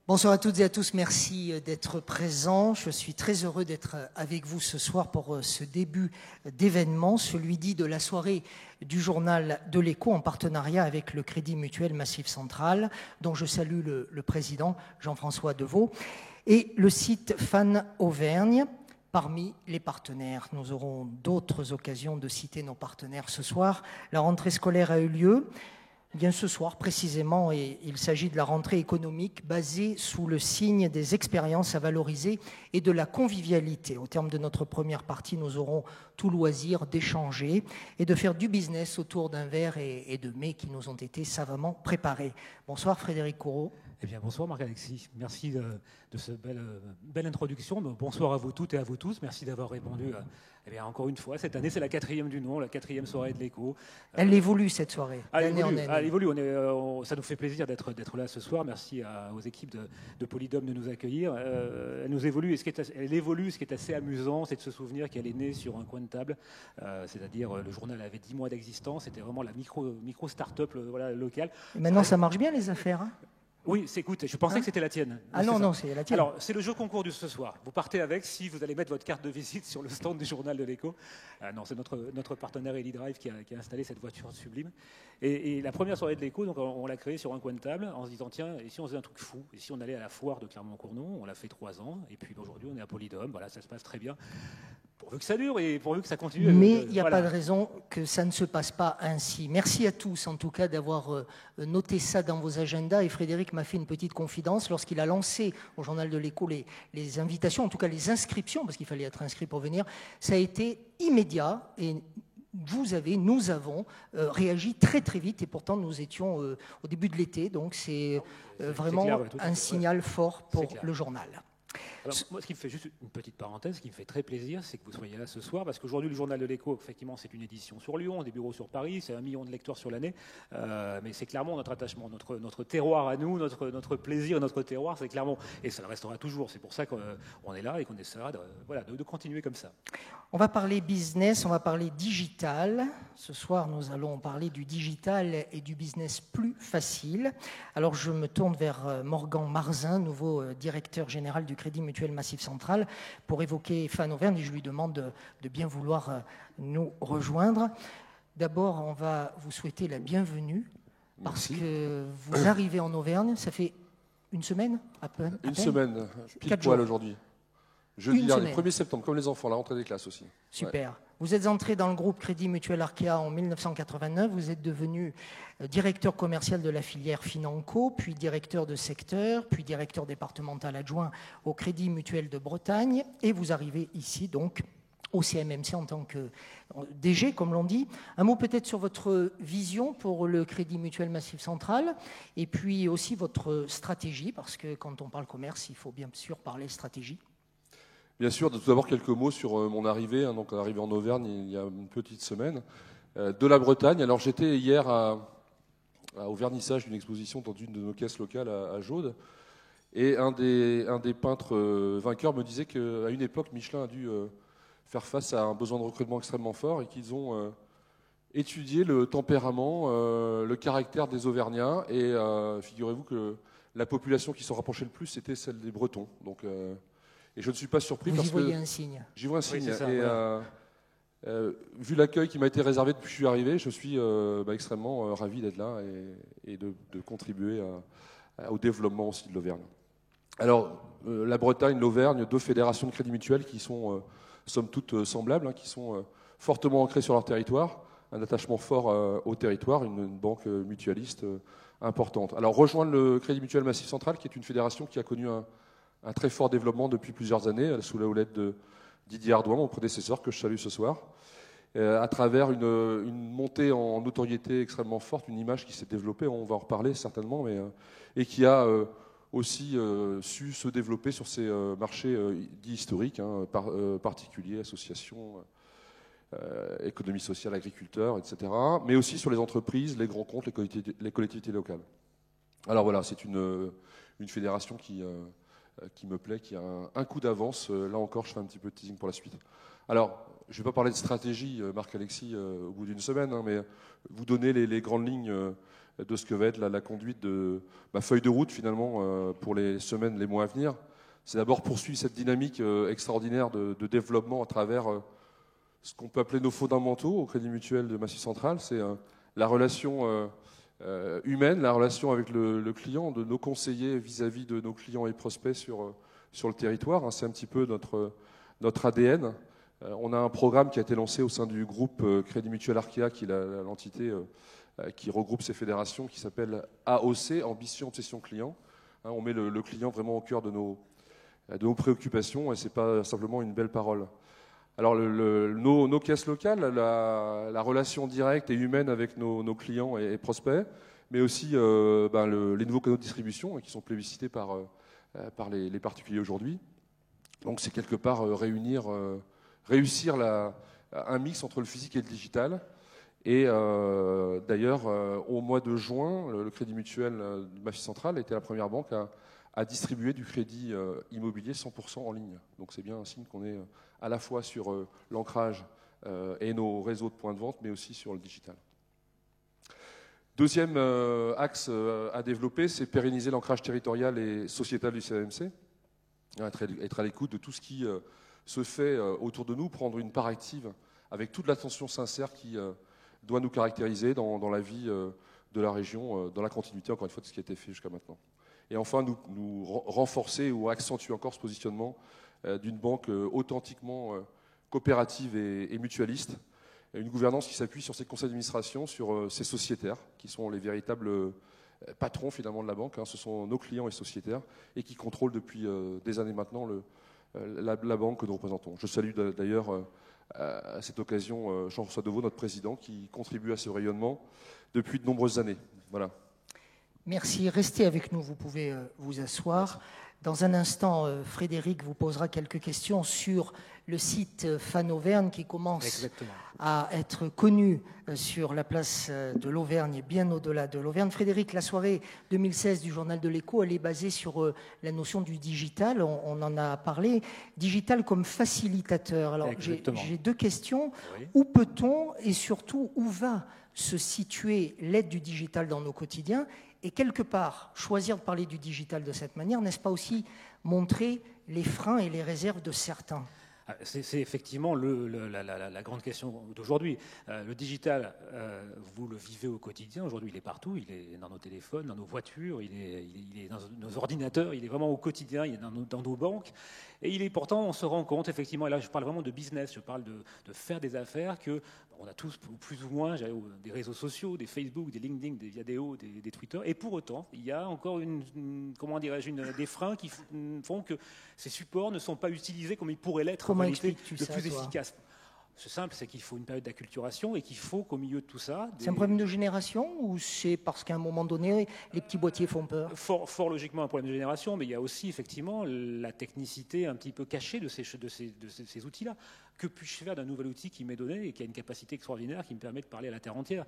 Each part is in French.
Bonsoir à toutes et à tous, merci d'être présents. Je suis très heureux d'être avec vous ce soir pour ce début d'événement, celui dit de la soirée du journal de l'Écho en partenariat avec le Crédit Mutuel Massif Central, dont je salue le président Jean-François Deveau, et le site Fan Auvergne. Parmi les partenaires, nous aurons d'autres occasions de citer nos partenaires ce soir. La rentrée scolaire a eu lieu. Bien ce soir précisément, et il s'agit de la rentrée économique basée sous le signe des expériences à valoriser et de la convivialité. Au terme de notre première partie, nous aurons tout loisir d'échanger et de faire du business autour d'un verre et de mets qui nous ont été savamment préparés. Bonsoir Frédéric Courreau. Eh bien, bonsoir Marc-Alexis, merci de cette belle introduction. Bonsoir à vous toutes et à vous tous, merci d'avoir répondu. Encore une fois, cette année c'est la 4e du nom, la 4e soirée de l'Écho. Elle évolue cette soirée, d'année en année. Elle évolue, ça nous fait plaisir d'être là ce soir, merci aux équipes de Polydome de nous accueillir. Elle nous évolue, elle évolue, ce qui est assez amusant, c'est de se souvenir qu'elle est née sur un coin de table, c'est-à-dire le journal avait 10 mois d'existence, c'était vraiment la micro-start-up locale. Et maintenant ça marche bien les affaires, hein? Oui, écoute, je pensais que c'était la tienne. Ah non, c'est la tienne. Alors, c'est le jeu concours de ce soir. Vous partez avec si vous allez mettre votre carte de visite sur le stand du journal de l'Écho. Non, c'est notre partenaire EliDrive qui a installé cette voiture sublime. Et la première soirée de l'Écho, donc on l'a créée sur un coin de table en se disant, tiens, et si on faisait un truc fou? Et si on allait à la foire de Clermont-Ferrand? On l'a fait 3 ans. Et puis aujourd'hui, on est à Polydome. Voilà, ça se passe très bien. Pourvu que ça dure et pourvu que ça continue. Mais il n'y a pas de raison que ça ne se passe pas ainsi. Merci à tous, en tout cas, d'avoir noté ça dans vos agendas. Et Frédéric m'a fait une petite confidence lorsqu'il a lancé au journal de l'Écho les invitations, en tout cas les inscriptions, parce qu'il fallait être inscrit pour venir. Ça a été immédiat et nous avons réagi très très vite et pourtant nous étions au début de l'été. Donc c'est vraiment clair, un signal fort pour le journal. Alors, moi, ce qui me fait juste une petite parenthèse, ce qui me fait très plaisir, c'est que vous soyez là ce soir, parce qu'aujourd'hui, le journal de l'Écho, effectivement, c'est une édition sur Lyon, des bureaux sur Paris, c'est 1 million de lecteurs sur l'année, mais c'est clairement notre attachement, notre terroir à nous, notre plaisir, notre terroir, c'est Clermont, et ça le restera toujours. C'est pour ça qu'on est là et qu'on essaiera de continuer comme ça. On va parler business, on va parler digital. Ce soir, nous allons parler du digital et du business plus facile. Alors, je me tourne vers Morgan Marzin, nouveau directeur général du Crédit Mutuel Massif Central, pour évoquer Fan Auvergne, et je lui demande de bien vouloir nous rejoindre. D'abord, on va vous souhaiter la bienvenue, parce que vous arrivez en Auvergne, ça fait une semaine à peine. Une semaine, pile poil aujourd'hui. Jeudi dernier, 1er septembre, comme les enfants, la rentrée des classes aussi. Super. Ouais. Vous êtes entré dans le groupe Crédit Mutuel Arkea en 1989. Vous êtes devenu directeur commercial de la filière Financo, puis directeur de secteur, puis directeur départemental adjoint au Crédit Mutuel de Bretagne. Et vous arrivez ici, donc, au CMMC en tant que DG, comme l'on dit. Un mot peut-être sur votre vision pour le Crédit Mutuel Massif Central, et puis aussi votre stratégie, parce que quand on parle commerce, il faut bien sûr parler stratégie. Bien sûr, tout d'abord quelques mots sur mon arrivée, donc arrivé en Auvergne il y a une petite semaine, de la Bretagne. Alors j'étais hier au vernissage d'une exposition dans une de nos caisses locales à Jaude, et un des peintres vainqueurs me disait qu'à une époque, Michelin a dû faire face à un besoin de recrutement extrêmement fort et qu'ils ont étudié le tempérament, le caractère des Auvergnats, et figurez-vous que la population qui s'en rapprochait le plus, c'était celle des Bretons. Donc, et je ne suis pas surpris parce que... Vous y voyez un signe. J'y vois un signe. Oui, ça, et vu l'accueil qui m'a été réservé depuis que je suis arrivé, je suis extrêmement ravi d'être là et de contribuer au développement aussi de l'Auvergne. Alors, la Bretagne, l'Auvergne, 2 fédérations de crédit mutuel qui sont, somme toute, semblables, qui sont fortement ancrées sur leur territoire, un attachement fort au territoire, une banque mutualiste importante. Alors, rejoindre le Crédit Mutuel Massif Central, qui est une fédération qui a connu un très fort développement depuis plusieurs années, sous la houlette de Didier Ardouin, mon prédécesseur, que je salue ce soir, à travers une montée en notoriété extrêmement forte, une image qui s'est développée, on va en reparler certainement, et qui a aussi su se développer sur ces marchés dits historiques, particuliers, associations, économie sociale, agriculteurs, etc., mais aussi sur les entreprises, les grands comptes, les collectivités locales. Alors voilà, c'est une fédération qui me plaît, qui a un coup d'avance. Là encore, je fais un petit peu de teasing pour la suite. Alors, je ne vais pas parler de stratégie, Marc-Alexis, au bout d'une semaine, hein, mais vous donner les grandes lignes de ce que va être la conduite de ma feuille de route, finalement, pour les semaines, les mois à venir. C'est d'abord poursuivre cette dynamique extraordinaire de développement à travers ce qu'on peut appeler nos fondamentaux au Crédit Mutuel de Massif Central. C'est la relation humaine, la relation avec le client, de nos conseillers vis-à-vis de nos clients et prospects sur le territoire. Hein. C'est un petit peu notre ADN. On a un programme qui a été lancé au sein du groupe Crédit Mutuel Arkea, qui est l'entité qui regroupe ces fédérations, qui s'appelle AOC, Ambition Obsession Client. Hein, on met le client vraiment au cœur de nos préoccupations, et ce n'est pas simplement une belle parole. Alors nos caisses locales, la relation directe et humaine avec nos clients et prospects, mais aussi les nouveaux canaux de distribution qui sont plébiscités par les particuliers aujourd'hui. Donc c'est quelque part réussir un mix entre le physique et le digital. Et d'ailleurs, au mois de juin, le Crédit Mutuel de Massif Central était la première banque à distribuer du crédit immobilier 100% en ligne. Donc c'est bien un signe qu'on est à la fois sur l'ancrage et nos réseaux de points de vente, mais aussi sur le digital. Deuxième axe à développer, c'est pérenniser l'ancrage territorial et sociétal du CMC, être à l'écoute de tout ce qui se fait autour de nous, prendre une part active avec toute l'attention sincère qui doit nous caractériser dans la vie de la région, dans la continuité, encore une fois, de ce qui a été fait jusqu'à maintenant. Et enfin, nous renforcer ou accentuer encore ce positionnement d'une banque authentiquement coopérative et mutualiste, une gouvernance qui s'appuie sur ses conseils d'administration, sur ses sociétaires, qui sont les véritables patrons finalement de la banque. Hein. Ce sont nos clients et sociétaires, et qui contrôlent depuis des années maintenant la banque que nous représentons. Je salue d'ailleurs à cette occasion Jean-François Deveau, notre président, qui contribue à ce rayonnement depuis de nombreuses années. Voilà. Merci. Restez avec nous, vous pouvez vous asseoir. Dans un instant, Frédéric vous posera quelques questions sur le site Fan Auvergne qui commence Exactement. à être connu sur la place de l'Auvergne et bien au-delà de l'Auvergne. Frédéric, la soirée 2016 du Journal de l'Écho, elle est basée sur la notion du digital. On en a parlé. Digital comme facilitateur. Alors, j'ai deux questions. Oui. Où peut-on et surtout où va se situer l'aide du digital dans nos quotidiens? Et quelque part, choisir de parler du digital de cette manière, n'est-ce pas aussi montrer les freins et les réserves de certains? C'est effectivement la grande question d'aujourd'hui. Le digital, vous le vivez au quotidien. Aujourd'hui, il est partout. Il est dans nos téléphones, dans nos voitures, il est dans nos ordinateurs. Il est vraiment au quotidien. Il est dans nos banques. Et il est pourtant, on se rend compte, effectivement, et là je parle vraiment de business, je parle de faire des affaires, que on a tous plus ou moins des réseaux sociaux, des Facebook, des LinkedIn, des Viadeo, des Twitter, et pour autant, il y a encore des freins qui font que ces supports ne sont pas utilisés comme ils pourraient l'être en réalité le plus efficace. C'est simple, c'est qu'il faut une période d'acculturation et qu'il faut qu'au milieu de tout ça... C'est un problème de génération ou c'est parce qu'à un moment donné, les petits boîtiers font peur? Fort logiquement un problème de génération, mais il y a aussi effectivement la technicité un petit peu cachée de ces outils-là. Que puis-je faire d'un nouvel outil qui m'est donné et qui a une capacité extraordinaire qui me permet de parler à la terre entière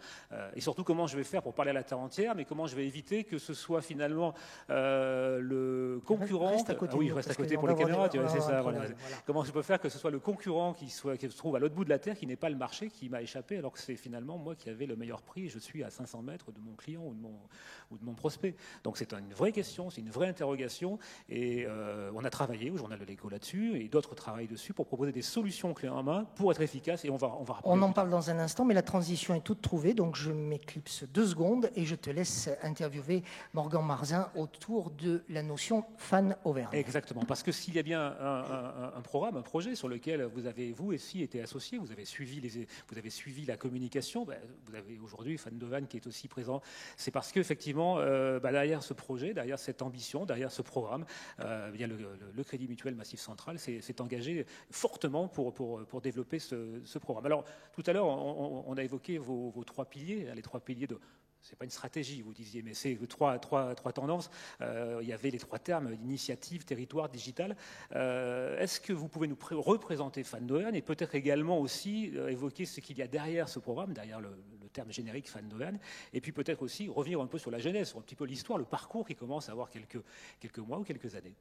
et surtout, comment je vais faire pour parler à la terre entière, mais comment je vais éviter que ce soit finalement le concurrent... Reste à côté oui, reste à côté pour les caméras, tu vois, c'est ça. Voilà. Comment je peux faire que ce soit le concurrent qui se trouve à l'autre bout de la terre, qui n'est pas le marché, qui m'a échappé, alors que c'est finalement moi qui avais le meilleur prix et je suis à 500 mètres de mon client ou de mon prospect. Donc c'est une vraie question, c'est une vraie interrogation et on a travaillé au Journal de l'Écho là-dessus et d'autres travaillent dessus pour proposer des solutions clés en main pour être efficace et on en parle dans un instant, mais la transition est toute trouvée, donc je m'éclipse 2 secondes et je te laisse interviewer Morgan Marzin autour de la notion Fan Auvergne. Exactement, parce que s'il y a bien un programme, un projet sur lequel vous avez, vous aussi, été associé, vous avez suivi la communication, vous avez aujourd'hui Fan d'Auvergne qui est aussi présent, c'est parce qu'effectivement, derrière ce projet, derrière cette ambition, derrière ce programme, le Crédit Mutuel Massif Central s'est engagé fortement pour développer ce programme. Alors, tout à l'heure, on a évoqué vos 3 piliers, les 3 piliers de... C'est pas une stratégie, vous disiez, mais c'est trois tendances. Il y avait les 3 termes, initiative, territoire, digital. Est-ce que vous pouvez nous représenter Fan d'Auvergne et peut-être également aussi évoquer ce qu'il y a derrière ce programme, derrière le terme générique Fan d'Auvergne, et puis peut-être aussi revenir un peu sur la genèse, sur un petit peu l'histoire, le parcours qui commence à avoir quelques mois ou quelques années.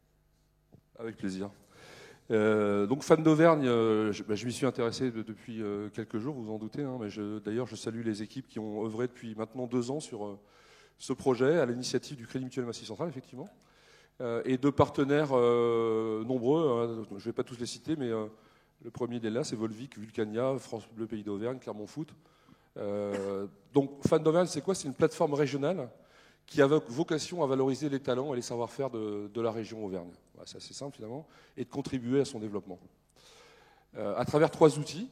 Avec plaisir. Donc fan d'Auvergne, je m'y suis intéressé depuis quelques jours, vous vous en doutez, hein, mais d'ailleurs je salue les équipes qui ont œuvré depuis maintenant 2 ans sur ce projet, à l'initiative du Crédit Mutuel Massif Central, effectivement, et de partenaires nombreux, hein, je ne vais pas tous les citer, mais le premier il est là, c'est Volvic, Vulcania, France Bleu Pays d'Auvergne, Clermont Foot. Donc fan d'Auvergne, c'est quoi? C'est une plateforme régionale qui a vocation à valoriser les talents et les savoir-faire de la région Auvergne. Voilà, c'est assez simple finalement, et de contribuer à son développement. À travers 3 outils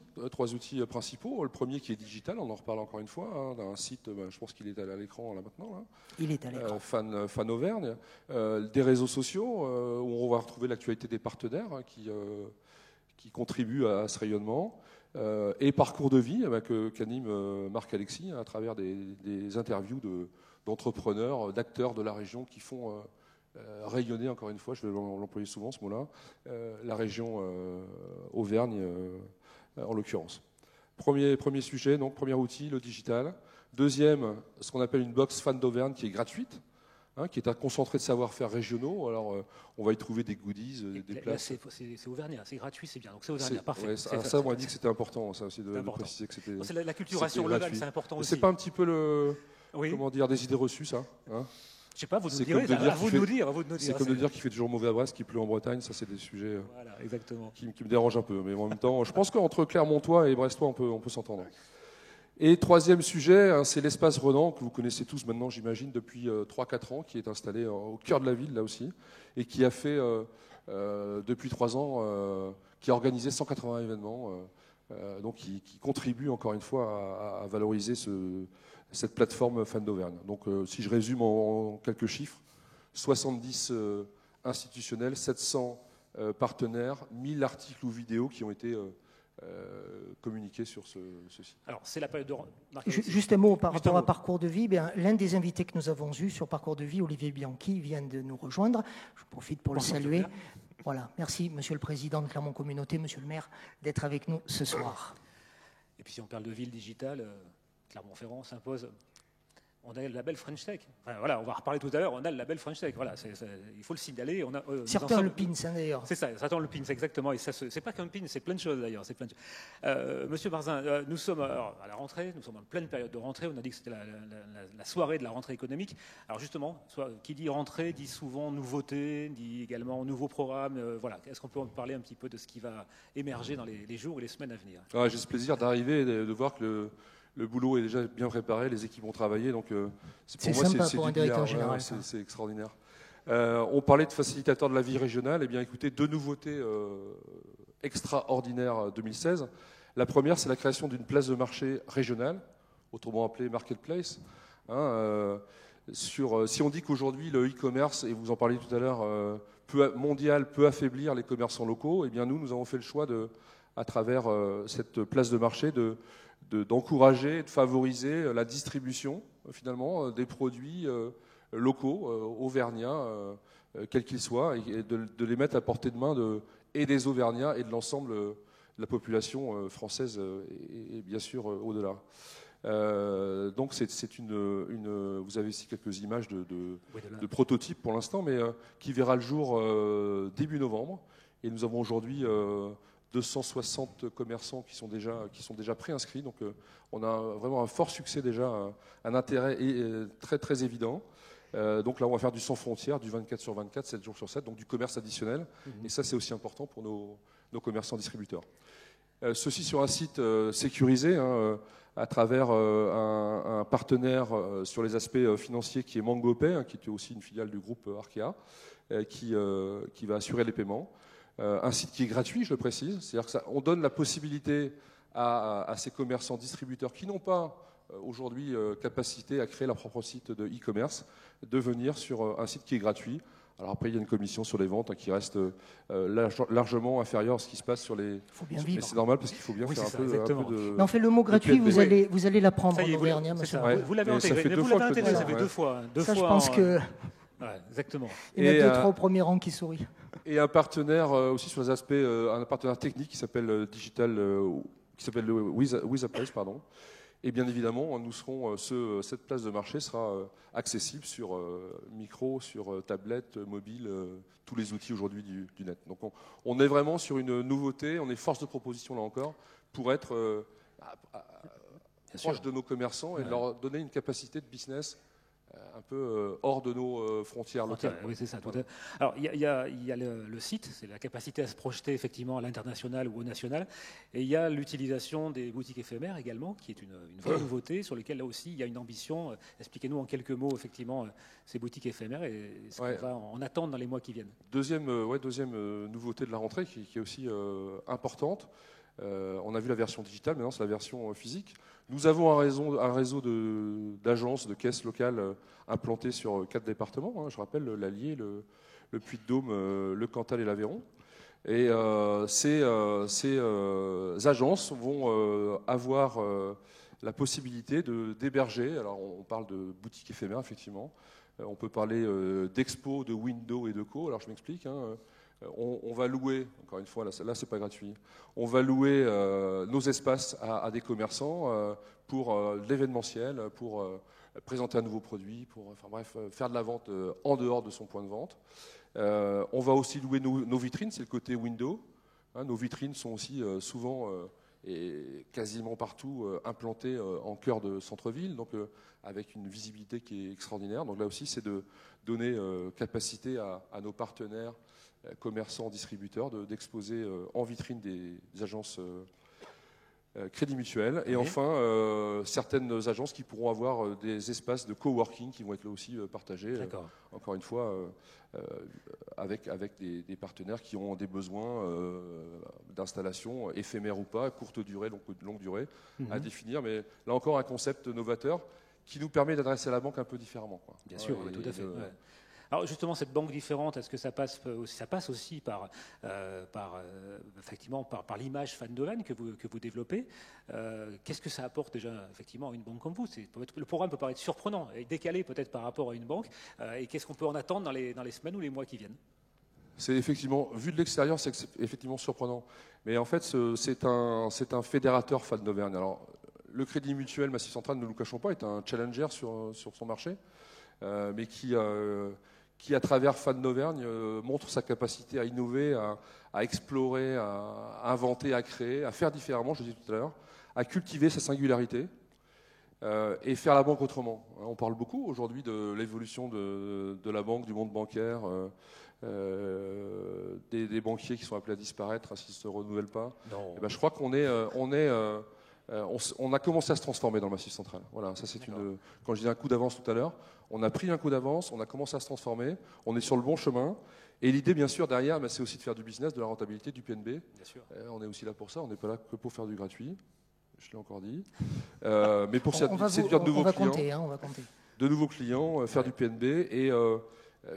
principaux. Le premier qui est digital, on en reparle encore une fois, hein, d'un site, je pense qu'il est à l'écran là maintenant. Là. Il est à l'écran. Fan Auvergne. Des réseaux sociaux, où on va retrouver l'actualité des partenaires hein, qui contribuent à ce rayonnement. Et parcours de vie qu'anime Marc-Alexis à travers des interviews d'entrepreneurs, d'acteurs de la région qui font rayonner, encore une fois, je vais l'employer souvent ce mot-là, la région Auvergne en l'occurrence. Premier sujet, donc premier outil, le digital. Deuxième, ce qu'on appelle une box fan d'Auvergne qui est gratuite, hein, qui est un concentré de savoir-faire régionaux. Alors, on va y trouver des goodies, des places. C'est Auvergnat, c'est gratuit, c'est bien. Donc c'est Auvergnat, parfait. Ouais, ça, on m'a dit que c'était important, ça aussi, de préciser que c'était. C'est la culturation locale, c'est important aussi. C'est pas un petit peu comment dire, des idées reçues, ça hein? Je sais pas, vous nous direz, à vous de nous dire. C'est comme de dire qu'il fait toujours mauvais à Brest, qu'il pleut en Bretagne, ça c'est des sujets voilà, exactement. Qui me dérangent un peu. Mais en même temps, je pense qu'entre Clermontois et Brestois, on peut s'entendre. Et troisième sujet, hein, c'est l'espace Renan, que vous connaissez tous maintenant, j'imagine, depuis 3-4 ans, qui est installé au cœur de la ville, là aussi, et qui a fait, depuis 3 ans, qui a organisé 180 événements, donc qui contribue, encore une fois, à valoriser cette plateforme fan d'Auvergne. Donc, si je résume en quelques chiffres, 70 institutionnels, 700 partenaires, 1000 articles ou vidéos qui ont été communiqués sur ce site. Alors, c'est la période de... Juste un mot par rapport à Parcours de Vie. L'un des invités que nous avons eus sur Parcours de Vie, Olivier Bianchi, vient de nous rejoindre. Je profite pour le saluer. Voilà, merci Monsieur le Président de Clermont Communauté, Monsieur le maire, d'être avec nous ce soir. Et puis si on parle de ville digitale, Clermont-Ferrand s'impose. On a le label French Tech. Enfin, voilà, on va reparler tout à l'heure. On a le label French Tech. Voilà, il faut le signaler. Certains le pins, d'ailleurs. C'est ça, certains le pins, exactement. Et ça, c'est pas qu'un pin, c'est plein de choses d'ailleurs. C'est plein de choses. Monsieur Barzin, nous sommes à la rentrée. Nous sommes en pleine période de rentrée. On a dit que c'était la soirée de la rentrée économique. Alors justement, qui dit rentrée dit souvent nouveauté, dit également nouveaux programmes. Voilà. Est-ce qu'on peut en parler un petit peu de ce qui va émerger dans les jours et les semaines à venir? J'ai ce plaisir d'arriver et de voir que le boulot est déjà bien préparé, les équipes ont travaillé, donc c'est sympa pour un directeur général. C'est extraordinaire. On parlait de facilitateurs de la vie régionale. Eh bien, écoutez, 2 nouveautés extraordinaires 2016. La première, c'est la création d'une place de marché régionale, autrement appelée marketplace. Si on dit qu'aujourd'hui le e-commerce, et vous en parliez tout à l'heure, mondial peut affaiblir les commerçants locaux, eh bien nous avons fait le choix à travers cette place de marché d'encourager et de favoriser la distribution finalement des produits locaux, auvergnats, quels qu'ils soient, et de les mettre à portée de main et des Auvergnats et de l'ensemble de la population française et bien sûr au-delà. Donc vous avez ici quelques images de prototypes pour l'instant, mais qui verra le jour début novembre. Et nous avons aujourd'hui 260 commerçants qui sont déjà préinscrits. Donc on a vraiment un fort succès déjà, un intérêt très très évident. Donc là on va faire du sans frontières, du 24 sur 24, 7 jours sur 7, donc du commerce additionnel. Et ça c'est aussi important pour nos commerçants distributeurs. Ceci sur un site sécurisé, à travers un partenaire sur les aspects financiers qui est MangoPay, qui est aussi une filiale du groupe Arkea, qui va assurer les paiements. Un site qui est gratuit, je le précise, c'est-à-dire qu'on donne la possibilité à ces commerçants distributeurs qui n'ont pas aujourd'hui capacité à créer leur propre site de e-commerce, de venir sur un site qui est gratuit. Alors après, il y a une commission sur les ventes qui reste largement inférieure à ce qui se passe sur les... Il faut bien vivre. Mais c'est normal parce qu'il faut bien faire un peu de... Mais en fait, le mot gratuit, vous allez l'apprendre en auvergnat, monsieur. Vous l'avez intégré, ça fait 2 fois. Ça, je pense que... Ouais, exactement. Il y en a 2-3 au premier rang qui sourient. Et un partenaire aussi sur les aspects, un partenaire technique qui s'appelle With a Place, pardon, Et bien évidemment, cette place de marché sera accessible sur micro, sur tablette, mobile, tous les outils aujourd'hui du net. Donc on est vraiment sur une nouveauté, on est force de proposition là encore, pour être proche de nos commerçants et de leur donner une capacité de business un peu hors de nos frontières locales. Oui, c'est ça. Voilà. Alors, il y a le site, c'est la capacité à se projeter effectivement à l'international ou au national, et il y a l'utilisation des boutiques éphémères également, qui est une vraie nouveauté, sur laquelle là aussi il y a une ambition. Expliquez-nous en quelques mots effectivement ces boutiques éphémères et ce qu'on va en attendre dans les mois qui viennent. Deuxième nouveauté de la rentrée qui est aussi importante. On a vu la version digitale, maintenant c'est la version physique. Nous avons un réseau d'agences, de caisses locales implantées sur 4 départements. Je rappelle l'Allier, le Puy-de-Dôme, le Cantal et l'Aveyron. Et ces agences vont avoir la possibilité d'héberger. Alors on parle de boutiques éphémères, effectivement. On peut parler d'expo, de window et de co. Alors je m'explique. On va louer, encore une fois, là c'est pas gratuit, on va louer nos espaces à des commerçants pour l'événementiel, pour présenter un nouveau produit, pour faire de la vente en dehors de son point de vente. On va aussi louer nos vitrines, c'est le côté window. Nos vitrines sont aussi souvent et quasiment partout implantées en cœur de centre-ville, donc avec une visibilité qui est extraordinaire. Donc là aussi, c'est de donner capacité à nos partenaires commerçants, distributeurs, d'exposer en vitrine des agences Crédit Mutuel. Et enfin, certaines agences qui pourront avoir des espaces de coworking qui vont être là aussi partagés. Encore une fois, avec des partenaires qui ont des besoins d'installation éphémères ou pas, courte durée, longue durée, à définir. Mais là encore, un concept novateur qui nous permet d'adresser la banque un peu différemment. Bien sûr, tout à fait. Alors justement, cette banque différente, est-ce que ça passe aussi par l'image Fan Doven que vous développez? Qu'est-ce que ça apporte déjà effectivement à une banque comme vous? Le programme peut paraître surprenant et décalé peut-être par rapport à une banque. Et qu'est-ce qu'on peut en attendre dans les semaines ou les mois qui viennent? C'est effectivement, vu de l'extérieur, c'est effectivement surprenant. Mais en fait, c'est un fédérateur Fan d'Auvergne. Alors, le Crédit Mutuel Massif Central, ne nous cachons pas, est un challenger sur son marché, mais qui, à travers Fan d'Auvergne, montre sa capacité à innover, à explorer, à inventer, à créer, à faire différemment, je le disais tout à l'heure, à cultiver sa singularité et faire la banque autrement. On parle beaucoup aujourd'hui de l'évolution de la banque, du monde bancaire, des banquiers qui sont appelés à disparaître s'ils ne se renouvellent pas. Et ben, je crois qu'on on a commencé à se transformer dans le Massif Central. Voilà, ça c'est quand je disais un coup d'avance tout à l'heure, on a pris un coup d'avance, on a commencé à se transformer, on est sur le bon chemin. Et l'idée, bien sûr, derrière, c'est aussi de faire du business, de la rentabilité, du PNB. Bien sûr. On est aussi là pour ça, on n'est pas là que pour faire du gratuit. Je l'ai encore dit. Mais pour séduire de nouveaux clients. On va compter. De nouveaux clients, faire du PNB et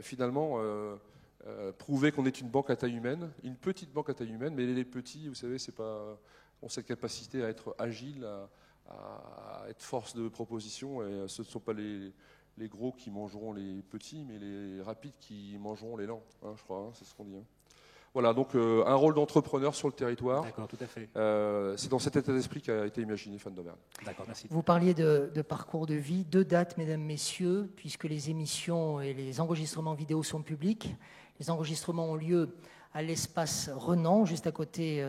finalement prouver qu'on est une banque à taille humaine, une petite banque à taille humaine, mais les petits, vous savez, ont cette capacité à être agile, à être force de proposition. Et ce ne sont pas les gros qui mangeront les petits, mais les rapides qui mangeront les lents, je crois, c'est ce qu'on dit. Voilà, donc un rôle d'entrepreneur sur le territoire. D'accord, tout à fait. C'est dans cet état d'esprit qu'a été imaginé Fan d'Auvergne. D'accord, merci. Vous parliez de parcours de vie, 2 dates, mesdames, messieurs, puisque les émissions et les enregistrements vidéo sont publics. Les enregistrements ont lieu à l'espace Renan, juste à côté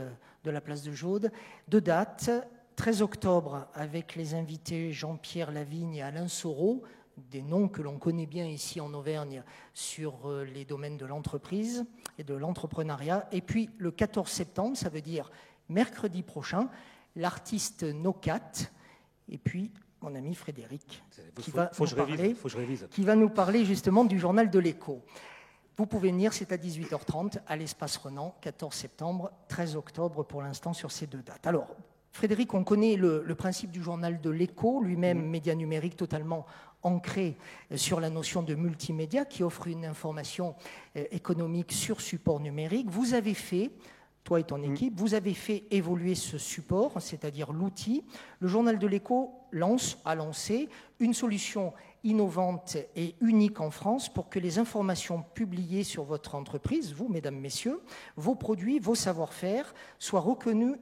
de la place de Jaude. 2 dates, 13 octobre, avec les invités Jean-Pierre Lavigne et Alain Soro, des noms que l'on connaît bien ici en Auvergne sur les domaines de l'entreprise et de l'entrepreneuriat. Et puis le 14 septembre, ça veut dire mercredi prochain, l'artiste Nocat et puis mon ami Frédéric qui va nous parler justement du journal de l'Écho. Vous pouvez venir, c'est à 18h30 à l'espace Renan, 14 septembre, 13 octobre pour l'instant sur ces 2 dates. Alors, Frédéric, on connaît le principe du journal de l'Écho, lui-même média numérique totalement ancré sur la notion de multimédia qui offre une information économique sur support numérique. Vous avez fait, toi et ton équipe, vous avez fait évoluer ce support, c'est-à-dire l'outil. Le journal de l'Écho a lancé une solution innovante et unique en France pour que les informations publiées sur votre entreprise, vous, mesdames, messieurs, vos produits, vos savoir-faire, soient reconnus,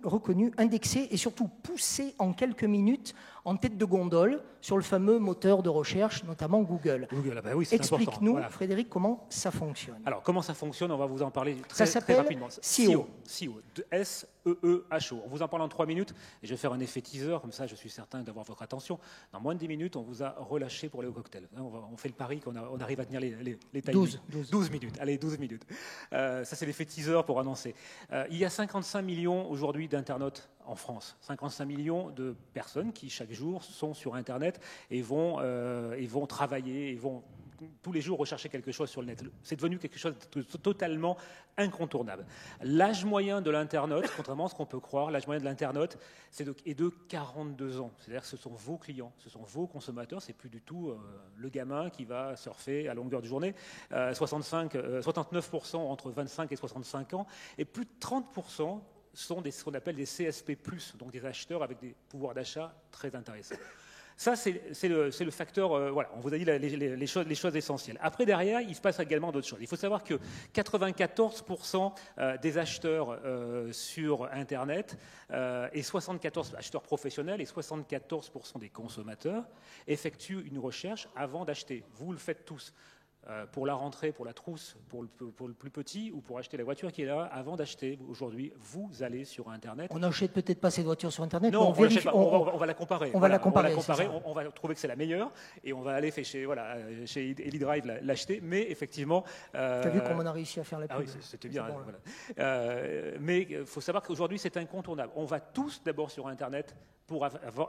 indexés et surtout poussés en quelques minutes en tête de gondole sur le fameux moteur de recherche, notamment Google. Google, ah bah oui, c'est important. Explique-nous, Voilà. Frédéric, comment ça fonctionne. Alors, comment ça fonctionne? On va vous en parler Ça très s'appelle rapidement. SEO. SEO, S-E-E-H-O. On vous en parle en 3 minutes, et je vais faire un effet teaser, comme ça je suis certain d'avoir votre attention. Dans moins de 10 minutes, on vous a relâché pour aller au cocktail. On fait le pari qu'on arrive à tenir les timings. 12 minutes. Allez, 12 minutes. Ça, c'est l'effet teaser pour annoncer. Il y a 55 millions aujourd'hui d'internautes en France. 55 millions de personnes qui, chaque jour, sont sur Internet et vont travailler, et vont tous les jours rechercher quelque chose sur le net. C'est devenu quelque chose de totalement incontournable. L'âge moyen de l'internaute, contrairement à ce qu'on peut croire, l'âge moyen de l'internaute est de 42 ans. C'est-à-dire que ce sont vos clients, ce sont vos consommateurs, c'est plus du tout le gamin qui va surfer à longueur de journée. 69% entre 25 et 65 ans, et plus de 30% sont ce qu'on appelle des CSP+, donc des acheteurs avec des pouvoirs d'achat très intéressants. Ça, c'est le facteur, voilà, on vous a dit les choses essentielles. Après, derrière, il se passe également d'autres choses. Il faut savoir que 94% des acheteurs sur Internet et 74 acheteurs professionnels et 74% des consommateurs effectuent une recherche avant d'acheter. Vous le faites tous. Pour la rentrée, pour la trousse, pour le plus petit ou pour acheter la voiture qui est là, avant d'acheter, aujourd'hui, vous allez sur Internet. On n'achète peut-être pas cette voiture sur Internet, non, mais on va la comparer. On va la comparer, on va trouver que c'est la meilleure et on va aller chez EliDrive l'acheter, mais effectivement... tu as vu comment on a réussi à faire la pub? Ah oui, c'était bien. Bon, voilà. Mais il faut savoir qu'aujourd'hui, c'est incontournable. On va tous d'abord sur Internet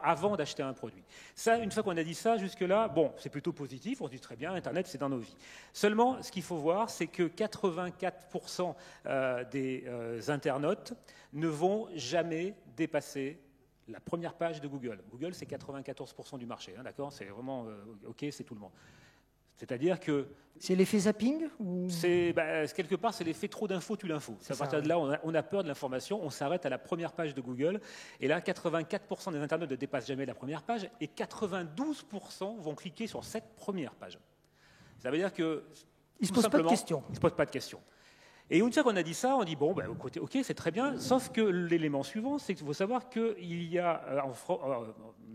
avant d'acheter un produit. Ça, une fois qu'on a dit ça, jusque-là, bon, c'est plutôt positif, on se dit très bien, Internet, c'est dans nos vies. Seulement, ce qu'il faut voir, c'est que 84% des internautes ne vont jamais dépasser la première page de Google. Google, c'est 94% du marché, hein, d'accord? C'est vraiment, OK, c'est tout le monde. C'est-à-dire que... C'est l'effet zapping ou... Quelque part, c'est l'effet trop d'infos, tu l'info. À partir de là, on a peur de l'information, on s'arrête à la première page de Google. Et là, 84% des internautes ne dépassent jamais la première page et 92% vont cliquer sur cette première page. Ça veut dire que... Ils ne se posent pas de questions. Ils ne se posent pas de questions. Et une fois qu'on a dit ça, on dit, bon, OK, c'est très bien, sauf que l'élément suivant, c'est qu'il faut savoir qu'il y a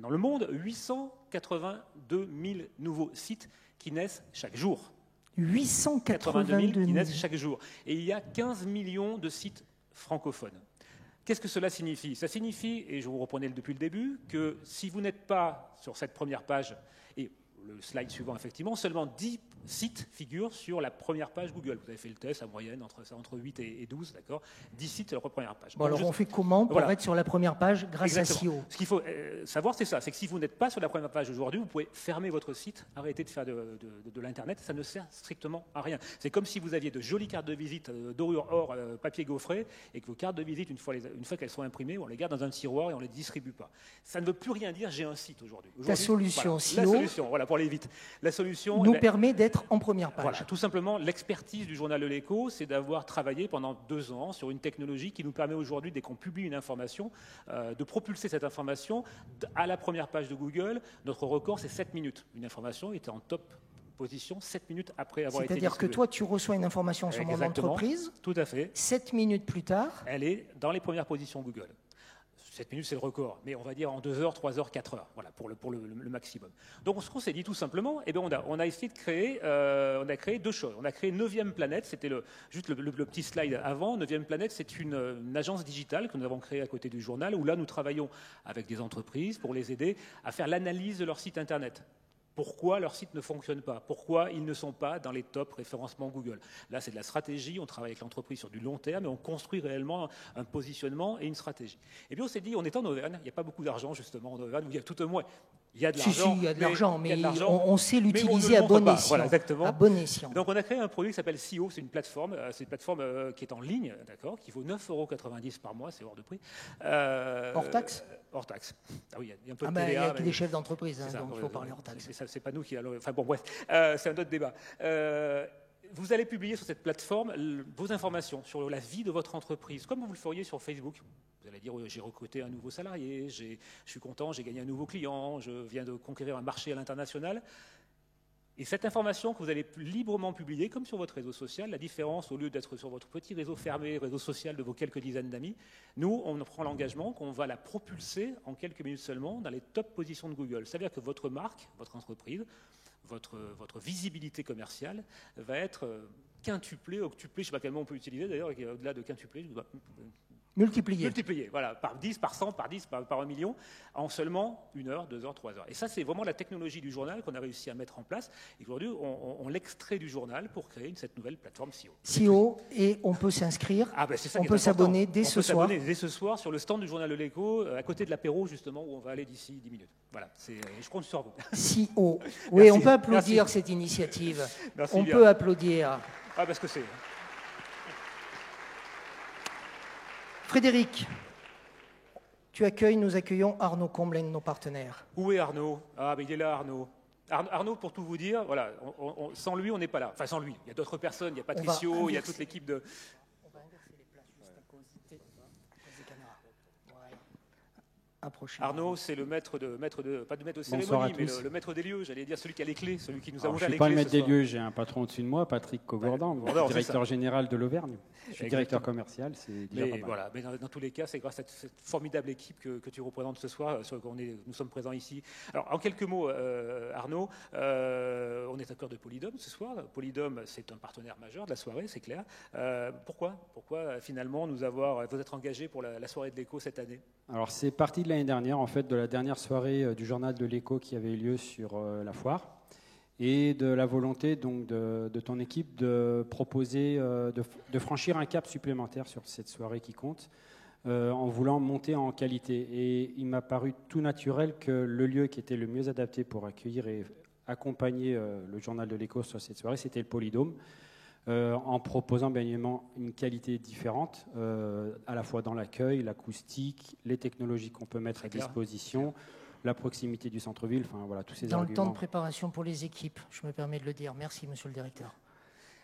dans le monde 882 000 nouveaux sites qui naissent chaque jour. 882 000 qui naissent chaque jour. Et il y a 15 millions de sites francophones. Qu'est-ce que cela signifie? Ça signifie, et je vous reprenais depuis le début, que si vous n'êtes pas sur cette première page, et le slide suivant, effectivement, seulement 10 sites figurent sur la première page Google. Vous avez fait le test, la moyenne, entre 8 et 12, d'accord? 10 sites sur la première page. Bon, alors on fait comment pour être sur la première page grâce à SEO? Ce qu'il faut savoir, c'est ça, c'est que si vous n'êtes pas sur la première page aujourd'hui, vous pouvez fermer votre site, arrêter de faire de l'Internet, ça ne sert strictement à rien. C'est comme si vous aviez de jolies cartes de visite dorure or, papier gaufré, et que vos cartes de visite, une fois qu'elles sont imprimées, on les garde dans un tiroir et on ne les distribue pas. Ça ne veut plus rien dire, j'ai un site aujourd'hui. La solution SEO, la solution, voilà, pour aller vite. La solution nous permet d'être en première page. Voilà, tout simplement, l'expertise du journal de l'Écho, c'est d'avoir travaillé pendant 2 ans sur une technologie qui nous permet aujourd'hui, dès qu'on publie une information, de propulser cette information à la première page de Google. Notre record, c'est 7 minutes. Une information était en top position 7 minutes après avoir été distribuée. C'est-à-dire que toi, tu reçois une information sur mon entreprise. Tout à fait. 7 minutes plus tard. Elle est dans les premières positions Google. 7 minutes, c'est le record, mais on va dire en 2 heures, 3 heures, 4 heures, voilà, pour le maximum. Donc, ce qu'on s'est dit tout simplement, eh bien, on a essayé de créer, on a créé 2 choses. On a créé 9e Planète, c'était juste le petit slide avant. 9e Planète, c'est une agence digitale que nous avons créée à côté du journal, où là, nous travaillons avec des entreprises pour les aider à faire l'analyse de leur site Internet. Pourquoi leur site ne fonctionne pas? Pourquoi ils ne sont pas dans les top référencements Google? Là, c'est de la stratégie. On travaille avec l'entreprise sur du long terme et on construit réellement un positionnement et une stratégie. Et puis, on s'est dit, on est en Auvergne, il n'y a pas beaucoup d'argent, justement, en Auvergne, où il y a tout au moins. Il y a de l'argent. Si, il y a de l'argent, mais on sait l'utiliser à bon escient. Voilà, exactement. À bon escient. Donc, on a créé un produit qui s'appelle SEO. C'est une plateforme qui est en ligne, d'accord, qui vaut 9,90 € par mois, c'est hors de prix. Hors taxe? Hors taxe. Ah oui, il y a un peu de TVA. Il y a mais... des chefs d'entreprise, hein, donc il faut parler hors taxe. C'est pas nous qui allons... Enfin bon, bref, c'est un autre débat. Vous allez publier sur cette plateforme vos informations sur la vie de votre entreprise, comme vous le feriez sur Facebook. Vous allez dire, j'ai recruté un nouveau salarié, je suis content, j'ai gagné un nouveau client, je viens de conquérir un marché à l'international. Et cette information que vous allez librement publier, comme sur votre réseau social, la différence, au lieu d'être sur votre petit réseau fermé, réseau social de vos quelques dizaines d'amis, nous, on prend l'engagement qu'on va la propulser en quelques minutes seulement dans les top positions de Google. C'est-à-dire que votre marque, votre entreprise, votre visibilité commerciale va être quintuplée, octuplée, je ne sais pas quel mot on peut utiliser d'ailleurs, au-delà de quintuplée, multiplié, voilà, par 10, par 100, par 10, par 1 million, en seulement 1 heure, 2 heures, 3 heures. Et ça, c'est vraiment la technologie du journal qu'on a réussi à mettre en place. Et aujourd'hui, on l'extrait du journal pour créer cette nouvelle plateforme SEO. SEO, et on peut s'inscrire, on peut s'abonner dès ce soir. On peut s'abonner dès ce soir sur le stand du journal de l'Écho, à côté de l'apéro, justement, où on va aller d'ici 10 minutes. Voilà, je compte sur vous. SEO. Oui, merci, on peut applaudir cette initiative. Merci on bien. Peut applaudir. Ah, parce que c'est... Frédéric, nous accueillons Arnaud Comble, un de nos partenaires. Où est Arnaud? Ah, mais il est là, Arnaud. Arnaud, pour tout vous dire, voilà, sans lui, on n'est pas là. Enfin, sans lui. Il y a d'autres personnes, il y a Patricio, il y a toute l'équipe de... On va inverser les places juste à cause des caméras. Approchez. Arnaud, c'est le maître de pas de maître de cérémonie, mais le maître des lieux, j'allais dire celui qui a les clés, celui qui nous a ouvert les clés. Je ne suis pas le maître des lieux, j'ai un patron au-dessus de moi, Patrick Cogordan, directeur général de l'Auvergne. Je suis directeur commercial, c'est déjà pas mal. Voilà, mais dans tous les cas, c'est grâce à cette formidable équipe que tu représentes ce soir, nous sommes présents ici. Alors, en quelques mots, Arnaud, on est à cœur de Polydome ce soir. Polydome, c'est un partenaire majeur de la soirée, c'est clair. Pourquoi finalement vous êtes engagé pour la soirée de l'Écho cette année? Alors, c'est parti de l'année dernière, en fait, de la dernière soirée du journal de l'Écho qui avait eu lieu sur la foire, et de la volonté donc de ton équipe de proposer, de franchir un cap supplémentaire sur cette soirée qui compte, en voulant monter en qualité. Et il m'a paru tout naturel que le lieu qui était le mieux adapté pour accueillir et accompagner le journal de l'Écho sur cette soirée, c'était le Polydome, en proposant bien évidemment une qualité différente, à la fois dans l'accueil, l'acoustique, les technologies qu'on peut mettre à disposition, la proximité du centre-ville, enfin voilà, tous ces arguments. Dans le temps de préparation pour les équipes, je me permets de le dire. Merci, monsieur le directeur.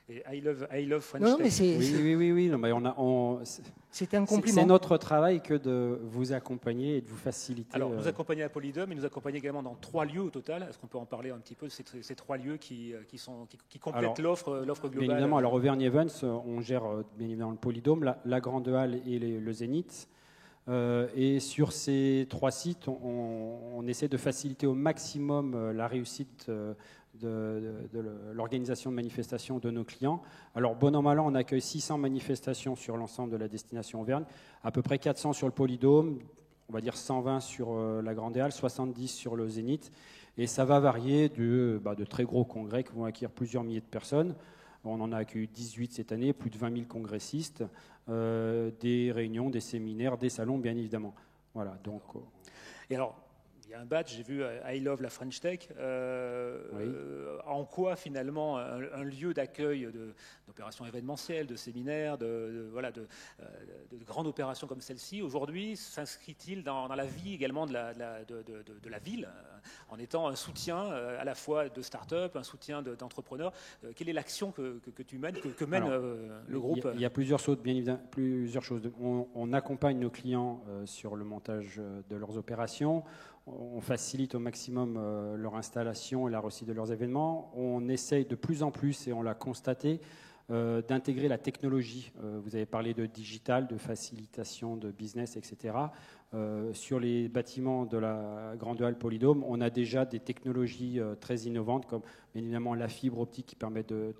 Et I love French non, Tech. Mais c'est, oui. Non, mais c'était un compliment. C'est notre travail que de vous accompagner et de vous faciliter. Alors, nous accompagner à Polydome et nous accompagner également dans 3 lieux au total. Est-ce qu'on peut en parler un petit peu de ces 3 lieux qui complètent l'offre globale? Bien évidemment, alors Auvergne Events, on gère bien évidemment le Polydome, la Grande Halle et le Zénith. Et sur ces 3 sites, on essaie de faciliter au maximum la réussite de l'organisation de manifestations de nos clients. Alors, bon an, mal an, on accueille 600 manifestations sur l'ensemble de la destination Auvergne, à peu près 400 sur le Polydome, on va dire 120 sur la Grande Halle, 70 sur le Zénith, et ça va varier de très gros congrès qui vont accueillir plusieurs milliers de personnes. On en a accueilli 18 cette année, plus de 20 000 congressistes, des réunions, des séminaires, des salons, bien évidemment. Voilà, donc... Et alors, il y a un badge, j'ai vu I Love la French Tech. En quoi, finalement, un lieu d'accueil d'opérations événementielles, de séminaires, de grandes opérations comme celle-ci, aujourd'hui, s'inscrit-il dans la vie également de la ville, en étant un soutien à la fois de start-up, un soutien d'entrepreneurs? Quelle est l'action que tu mènes, que mène le groupe? Il y a plusieurs choses, bien évidemment, plusieurs choses. On accompagne nos clients sur le montage de leurs opérations. On facilite au maximum leur installation et la réussite de leurs événements. On essaye de plus en plus, et on l'a constaté, d'intégrer la technologie. Vous avez parlé de digital, de facilitation de business, etc. Sur les bâtiments de la Grande Halle Polydome, on a déjà des technologies très innovantes, comme bien évidemment la fibre optique qui permet de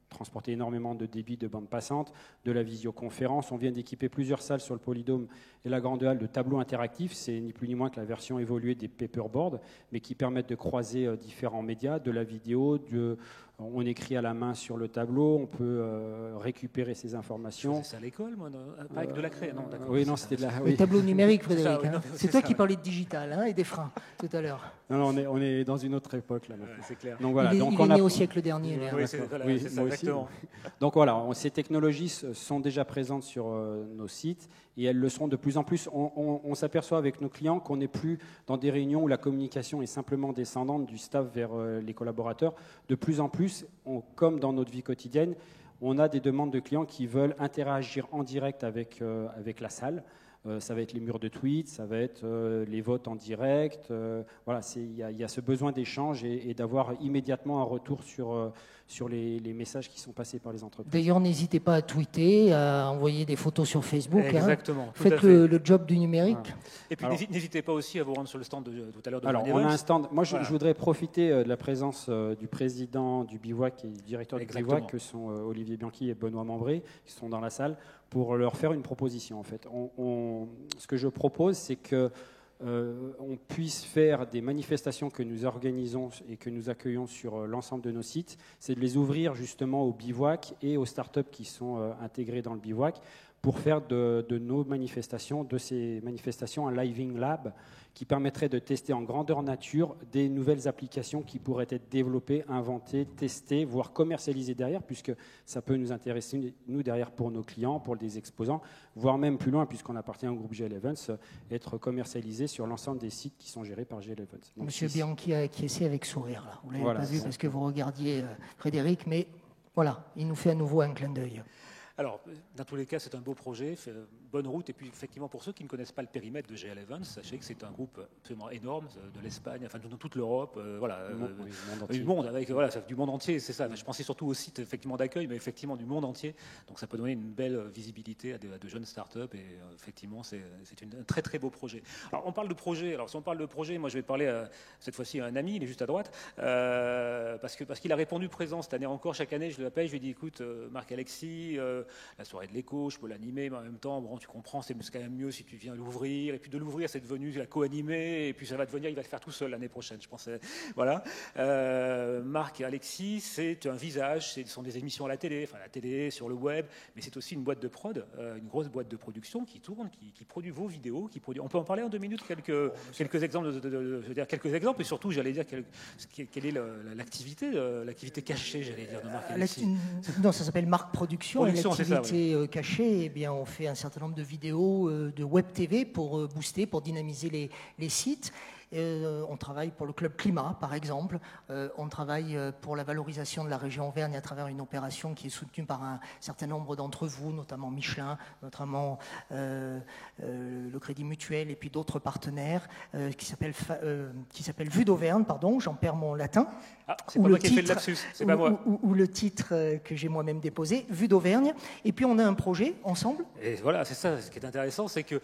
transporter énormément de débit de bande passante, de la visioconférence. On vient d'équiper plusieurs salles sur le Polydome et la Grande Halle de tableaux interactifs. C'est ni plus ni moins que la version évoluée des paperboards, mais qui permettent de croiser différents médias, de la vidéo, on écrit à la main sur le tableau, on peut récupérer ces informations. C'est à l'école, moi, avec de la craie, non? Oui, non, c'était de la... Le tableau numérique, Frédéric. C'est toi qui parlais de digital et des freins tout à l'heure. Non, on est dans une autre époque là. C'est clair. Donc voilà. Il est né au siècle dernier. Oui, c'est ça, exactement. Donc voilà, ces technologies sont déjà présentes sur nos sites et elles le seront de plus en plus. On s'aperçoit avec nos clients qu'on n'est plus dans des réunions où la communication est simplement descendante du staff vers les collaborateurs. De plus en plus, comme dans notre vie quotidienne, on a des demandes de clients qui veulent interagir en direct avec la salle. ça va être les murs de tweets, ça va être les votes en direct. Voilà, il y a ce besoin d'échange et d'avoir immédiatement un retour sur les messages qui sont passés par les entreprises. D'ailleurs, n'hésitez pas à tweeter, à envoyer des photos sur Facebook. Exactement. Faites le job du numérique. Voilà. Et puis n'hésitez pas aussi à vous rendre sur le stand tout à l'heure de Alors, Van Evans. on a un stand. Moi, Voilà. je voudrais profiter de la présence du président du Bivouac et du directeur du Exactement. Bivouac, que sont Olivier Bianchi et Benoît Membré, qui sont dans la salle, pour leur faire une proposition. En fait, ce que je propose, c'est que on puisse faire des manifestations que nous organisons et que nous accueillons sur l'ensemble de nos sites, c'est de les ouvrir justement au bivouac et aux startups qui sont intégrées dans le bivouac pour faire de nos manifestations, de ces manifestations, un living lab qui permettrait de tester en grandeur nature des nouvelles applications qui pourraient être développées, inventées, testées, voire commercialisées derrière, puisque ça peut nous intéresser, nous, derrière, pour nos clients, pour des exposants, voire même plus loin, puisqu'on appartient au groupe GL Events, être commercialisé sur l'ensemble des sites qui sont gérés par GL Events. Donc, Monsieur Bianchi a acquiescé avec sourire, là. Vous ne l'avez Voilà, pas vu parce que vous regardiez Frédéric, mais voilà, il nous fait à nouveau un clin d'œil. Alors, dans tous les cas, c'est un beau projet, bonne route. Et puis, effectivement, pour ceux qui ne connaissent pas le périmètre de GL Events, sachez que c'est un groupe absolument énorme de l'Espagne, enfin, de toute l'Europe, voilà, du monde, avec voilà, du monde entier, c'est ça. Je pensais surtout au site effectivement d'accueil, mais effectivement du monde entier. Donc, ça peut donner une belle visibilité à de jeunes startups. Et effectivement, c'est un très très beau projet. Alors, on parle de projet. Alors, si on parle de projet, moi, je vais parler cette fois-ci à un ami, il est juste à droite, parce qu'il a répondu présent cette année encore. Chaque année, je l'appelle, je lui dis, écoute, Marc-Alexis. La soirée de l'écho, je peux l'animer, mais en même temps, bon, tu comprends, c'est quand même mieux si tu viens l'ouvrir. Et puis de l'ouvrir, c'est devenu la co-animer. Et puis ça va devenir, il va le faire tout seul l'année prochaine, je pensais. Voilà. Marc et Alexis, c'est un visage, ce sont des émissions à la télé, sur le web, mais c'est aussi une boîte de prod, une grosse boîte de production qui tourne, qui produit vos vidéos, On peut en parler en 2 minutes, quelques exemples, je veux dire quelques exemples, et surtout, j'allais dire quelle est l'activité cachée, j'allais dire, de Marc et Alexis. Non, ça s'appelle Marc Production. L'activité cachée, eh bien, on fait un certain nombre de vidéos de web TV pour booster, pour dynamiser les sites. On travaille pour le Club Climat, par exemple. On travaille pour la valorisation de la région Auvergne à travers une opération qui est soutenue par un certain nombre d'entre vous, notamment Michelin, notamment le Crédit Mutuel et puis d'autres partenaires qui s'appelle Vue d'Auvergne, pardon, j'en perds mon latin. Ah, c'est pas moi qui ai fait le lapsus, c'est pas moi. Ou le titre que j'ai moi-même déposé, Vue d'Auvergne. Et puis on a un projet ensemble. Et voilà, c'est ça. Ce qui est intéressant, c'est que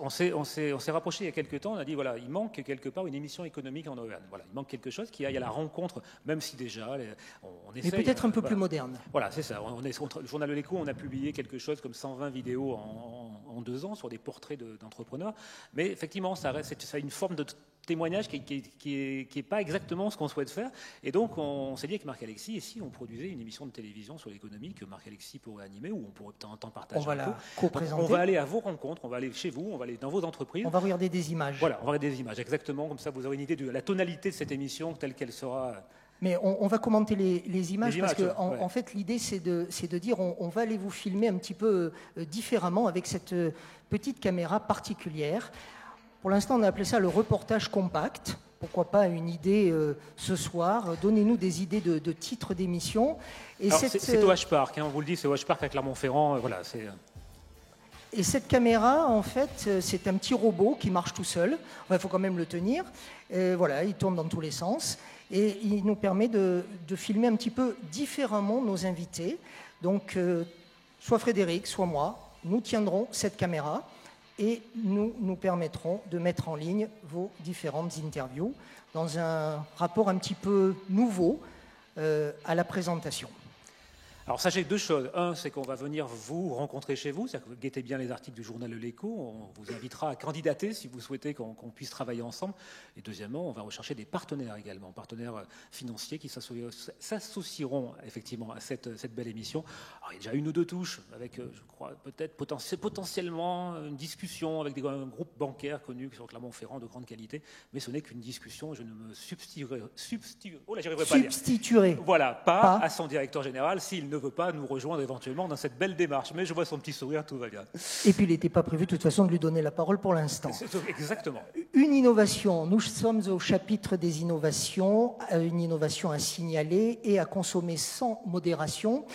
on s'est rapproché il y a quelques temps, on a dit, voilà, il manque quelque part une émission économique en Auvergne. Voilà, il manque quelque chose qui aille à la rencontre, même si déjà, on essaie... Mais peut-être un peu plus moderne. Voilà, c'est ça. Le journal de l'Écho, on a publié quelque chose comme 120 vidéos en 2 ans sur des portraits d'entrepreneurs. Mais effectivement, ça a une forme de témoignage qui est pas exactement ce qu'on souhaite faire. Et donc, on s'est dit avec Marc-Alexis, et si on produisait une émission de télévision sur l'économie que Marc-Alexis pourrait animer, ou on pourrait de temps en temps partager. On va la co-présenter. On va aller à vos rencontres, on va aller chez vous, on va aller dans vos entreprises. On va regarder des images. Voilà, on va regarder des images, exactement. Comme ça, vous aurez une idée de la tonalité de cette émission telle qu'elle sera. Mais on va commenter les images parce que en fait l'idée c'est de dire on va aller vous filmer un petit peu différemment avec cette petite caméra particulière. Pour l'instant on a appelé ça le reportage compact. Pourquoi pas une idée ce soir. Donnez-nous des idées de titres d'émissions. C'est au H-Park, on vous le dit, c'est au H-Park à Clermont-Ferrand. Voilà, c'est... Et cette caméra, en fait, c'est un petit robot qui marche tout seul. Il faut quand même le tenir. Voilà, il tourne dans tous les sens. Et il nous permet de filmer un petit peu différemment nos invités. Donc, soit Frédéric, soit moi, nous tiendrons cette caméra et nous permettrons de mettre en ligne vos différentes interviews dans un rapport un petit peu nouveau à la présentation. Alors sachez 2 choses. Un, c'est qu'on va venir vous rencontrer chez vous, c'est-à-dire que vous guettez bien les articles du journal de l'Écho, on vous invitera à candidater si vous souhaitez qu'on puisse travailler ensemble. Et deuxièmement, on va rechercher des partenaires également, partenaires financiers qui s'associeront effectivement à cette belle émission. Alors, il y a déjà 1 ou 2 touches avec, je crois, peut-être potentiellement une discussion avec un groupe bancaire connu sur Clermont-Ferrand de grande qualité, mais ce n'est qu'une discussion, je ne me substituerai pas à son directeur général s'il ne veut pas nous rejoindre éventuellement dans cette belle démarche. Mais je vois son petit sourire, tout va bien. Et puis il n'était pas prévu de toute façon de lui donner la parole pour l'instant. Exactement. Une innovation, nous sommes au chapitre des innovations, une innovation à signaler et à consommer sans modération.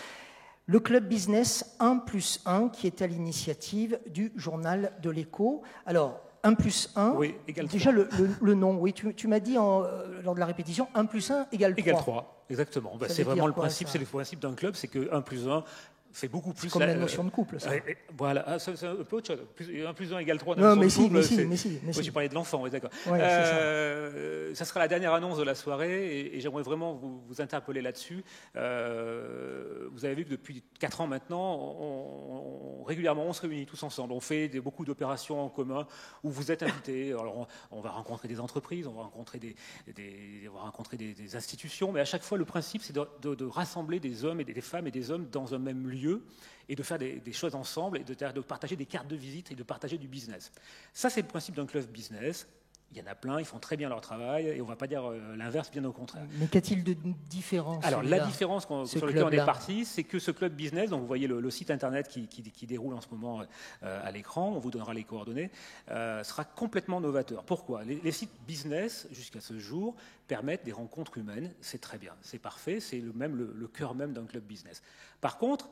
Le club business 1+1 qui est à l'initiative du journal de l'Écho. Alors, 1+1, Oui, égale déjà le nom, oui, tu m'as dit lors de la répétition, 1+1 égale 3. Égale 3, exactement. Ça C'est veut vraiment dire le quoi, principe, ça c'est le principe d'un club, c'est que 1+1 fait beaucoup plus. C'est comme la notion de couple, ça. Voilà, c'est un peu autre chose. 1+1 égale 3. Non, mais si, mais si. Oui, j'ai parlé de l'enfant, oui, d'accord. Ouais, ça sera la dernière annonce de la soirée et j'aimerais vraiment vous interpeller là-dessus. Vous avez vu que depuis 4 ans maintenant, régulièrement, on se réunit tous ensemble. On fait beaucoup d'opérations en commun où vous êtes invités. Alors, on va rencontrer des entreprises, on va rencontrer des institutions, mais à chaque fois, le principe, c'est de rassembler des hommes et des femmes et des hommes dans un même lieu et de faire des choses ensemble et de partager des cartes de visite et de partager du business. Ça, c'est le principe d'un club business. Il y en a plein, ils font très bien leur travail et on ne va pas dire l'inverse, bien au contraire. Mais qu'a-t-il de différent? Alors, la différence sur laquelle on est parti, c'est que ce club business, donc vous voyez le site internet qui déroule en ce moment à l'écran, on vous donnera les coordonnées, sera complètement novateur. Pourquoi? Les sites business, jusqu'à ce jour, permettent des rencontres humaines, c'est très bien, c'est parfait, c'est le cœur même d'un club business. Par contre,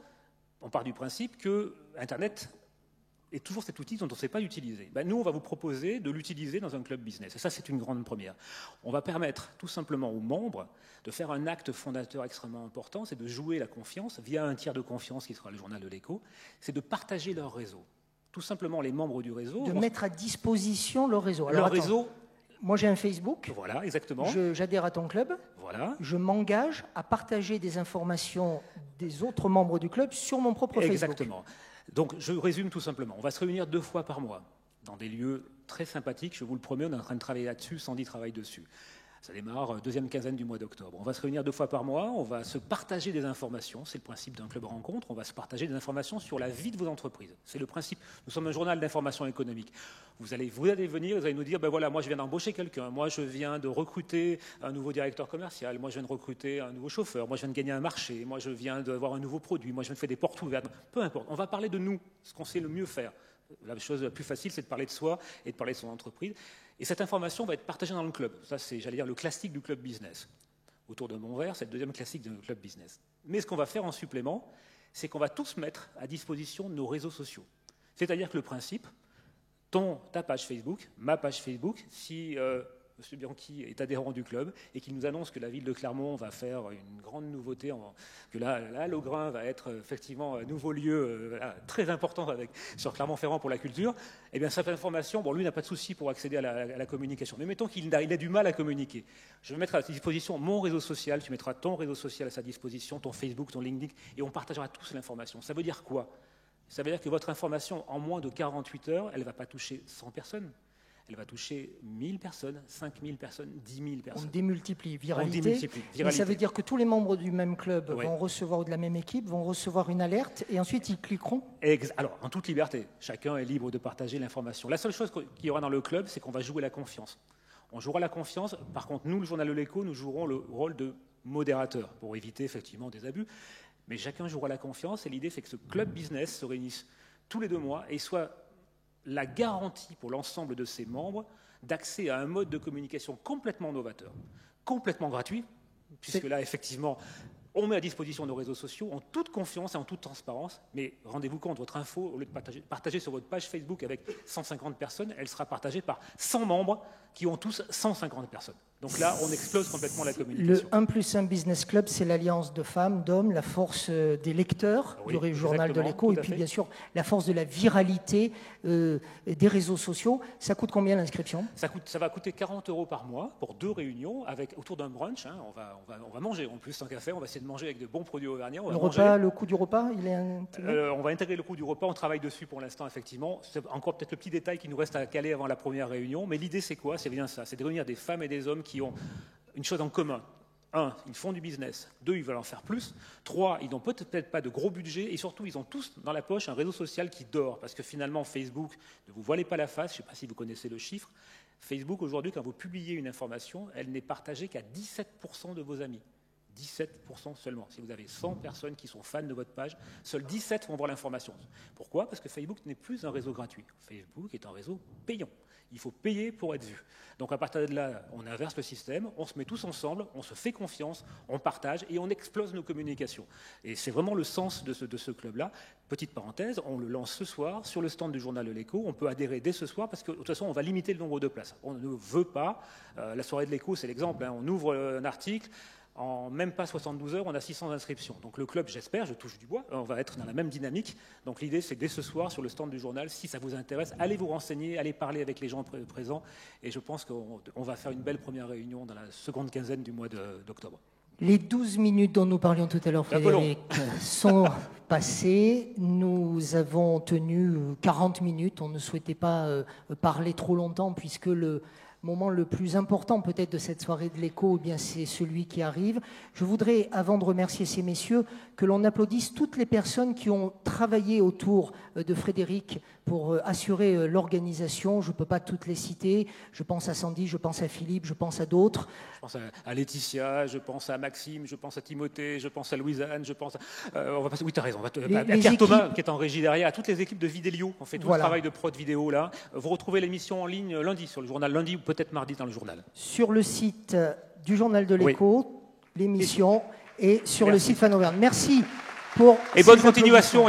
on part du principe que Internet est toujours cet outil dont on ne sait pas l'utiliser. Nous, on va vous proposer de l'utiliser dans un club business. Et ça, c'est une grande première. On va permettre tout simplement aux membres de faire un acte fondateur extrêmement important, c'est de jouer la confiance via un tiers de confiance qui sera le journal de l'Écho, c'est de partager leur réseau. Tout simplement, les membres du réseau... De mettre à disposition leur réseau. Alors, leur réseau... Moi, j'ai un Facebook. Voilà, exactement. J'adhère à ton club. Voilà. Je m'engage à partager des informations des autres membres du club sur mon propre Facebook. Exactement. Donc, je résume tout simplement. On va se réunir 2 fois par mois dans des lieux très sympathiques. Je vous le promets, on est en train de travailler là-dessus. Sandy travaille dessus. Ça démarre deuxième quinzaine du mois d'octobre. On va se réunir 2 fois par mois, on va se partager des informations, c'est le principe d'un club rencontre, on va se partager des informations sur la vie de vos entreprises. C'est le principe, nous sommes un journal d'information économique. Vous allez venir, vous allez nous dire, ben voilà, moi je viens d'embaucher quelqu'un, moi je viens de recruter un nouveau directeur commercial, moi je viens de recruter un nouveau chauffeur, moi je viens de gagner un marché, moi je viens d'avoir un nouveau produit, moi je viens de faire des portes ouvertes, peu importe. On va parler de nous, ce qu'on sait le mieux faire. La chose la plus facile, c'est de parler de soi et de parler de son entreprise. Et cette information va être partagée dans le club. Ça, c'est, j'allais dire, le classique du club business. Autour de mon verre, c'est le deuxième classique du club business. Mais ce qu'on va faire en supplément, c'est qu'on va tous mettre à disposition nos réseaux sociaux. C'est-à-dire que le principe, ta page Facebook, ma page Facebook, si M. Bianchi est adhérent du club et qu'il nous annonce que la ville de Clermont va faire une grande nouveauté, que là Laugrain va être effectivement un nouveau lieu très important sur Clermont-Ferrand pour la culture, eh bien cette information, bon, lui n'a pas de souci pour accéder à la communication. Mais mettons qu'il a du mal à communiquer. Je vais mettre à disposition mon réseau social, tu mettras ton réseau social à sa disposition, ton Facebook, ton LinkedIn, et on partagera tous l'information. Ça veut dire quoi? Ça veut dire que votre information, en moins de 48 heures, elle ne va pas toucher 100 personnes. Elle va toucher 1000 personnes, 5000 personnes, 10 000 personnes. On démultiplie viralité. Mais ça veut dire que tous les membres du même club vont recevoir, ou de la même équipe, vont recevoir une alerte et ensuite ils cliqueront? Alors, en toute liberté, chacun est libre de partager l'information. La seule chose qu'il y aura dans le club, c'est qu'on va jouer la confiance. On jouera la confiance. Par contre, nous, le journal de l'Écho, nous jouerons le rôle de modérateur pour éviter effectivement des abus. Mais chacun jouera la confiance et l'idée, c'est que ce club business se réunisse tous les 2 mois et soit la garantie pour l'ensemble de ses membres d'accès à un mode de communication complètement novateur, complètement gratuit, puisque là, effectivement, on met à disposition nos réseaux sociaux en toute confiance et en toute transparence, mais rendez-vous compte, votre info, au lieu de partager sur votre page Facebook avec 150 personnes, elle sera partagée par 100 membres qui ont tous 150 personnes. Donc là, on explose complètement la communication. Le 1+1 Business Club, c'est l'alliance de femmes, d'hommes, la force des lecteurs du journal de l'Écho, et puis bien sûr la force de la viralité des réseaux sociaux. Ça coûte combien l'inscription? Ça va coûter 40 € par mois pour 2 réunions autour d'un brunch. Hein. On va manger en plus, tant qu'à faire. On va essayer de manger avec de bons produits auvergnats. Le coût du repas, il est intégré? On va intégrer le coût du repas. On travaille dessus pour l'instant, effectivement. C'est encore peut-être le petit détail qui nous reste à caler avant la première réunion. Mais l'idée, c'est quoi? C'est bien ça. C'est de réunir des femmes et des hommes qui ont une chose en commun. 1, ils font du business. 2, ils veulent en faire plus. 3, ils n'ont peut-être pas de gros budget. Et surtout, ils ont tous dans la poche un réseau social qui dort. Parce que finalement, Facebook, ne vous voilez pas la face. Je ne sais pas si vous connaissez le chiffre. Facebook, aujourd'hui, quand vous publiez une information, elle n'est partagée qu'à 17% de vos amis. 17% seulement. Si vous avez 100 personnes qui sont fans de votre page, seuls 17 vont voir l'information. Pourquoi? Parce que Facebook n'est plus un réseau gratuit. Facebook est un réseau payant. Il faut payer pour être vu. Donc à partir de là, on inverse le système, on se met tous ensemble, on se fait confiance, on partage et on explose nos communications. Et c'est vraiment le sens de ce club-là. Petite parenthèse, on le lance ce soir sur le stand du journal de l'Écho. On peut adhérer dès ce soir parce que de toute façon, on va limiter le nombre de places. On ne veut pas, la soirée de l'Écho, c'est l'exemple, hein, on ouvre un article, en même pas 72 heures, on a 600 inscriptions. Donc le club, j'espère, je touche du bois, on va être dans la même dynamique. Donc l'idée, c'est dès ce soir, sur le stand du journal, si ça vous intéresse, allez vous renseigner, allez parler avec les gens présents. Et je pense qu'on va faire une belle première réunion dans la seconde quinzaine du mois d'octobre. Les 12 minutes dont nous parlions tout à l'heure, Frédéric, sont passées. Nous avons tenu 40 minutes. On ne souhaitait pas parler trop longtemps puisque le moment le plus important peut-être de cette soirée de l'Écho, eh bien c'est celui qui arrive. Je voudrais, avant de remercier ces messieurs, que l'on applaudisse toutes les personnes qui ont travaillé autour de Frédéric pour assurer l'organisation. Je ne peux pas toutes les citer. Je pense à Sandy, je pense à Philippe, je pense à d'autres. Je pense à Laetitia, je pense à Maxime, je pense à Timothée, je pense à Louise-Anne, je pense à... on va passer, oui, tu as raison. À Pierre Thomas, qui est en régie derrière, à toutes les équipes de Vidélio. On fait tout le travail de prod vidéo là. Vous retrouvez l'émission en ligne lundi sur le journal, lundi ou peut-être mardi dans le journal. Sur le site du journal de l'Écho, l'émission, et sur le site Fan Auvergne. Merci pour... Et bonne continuation.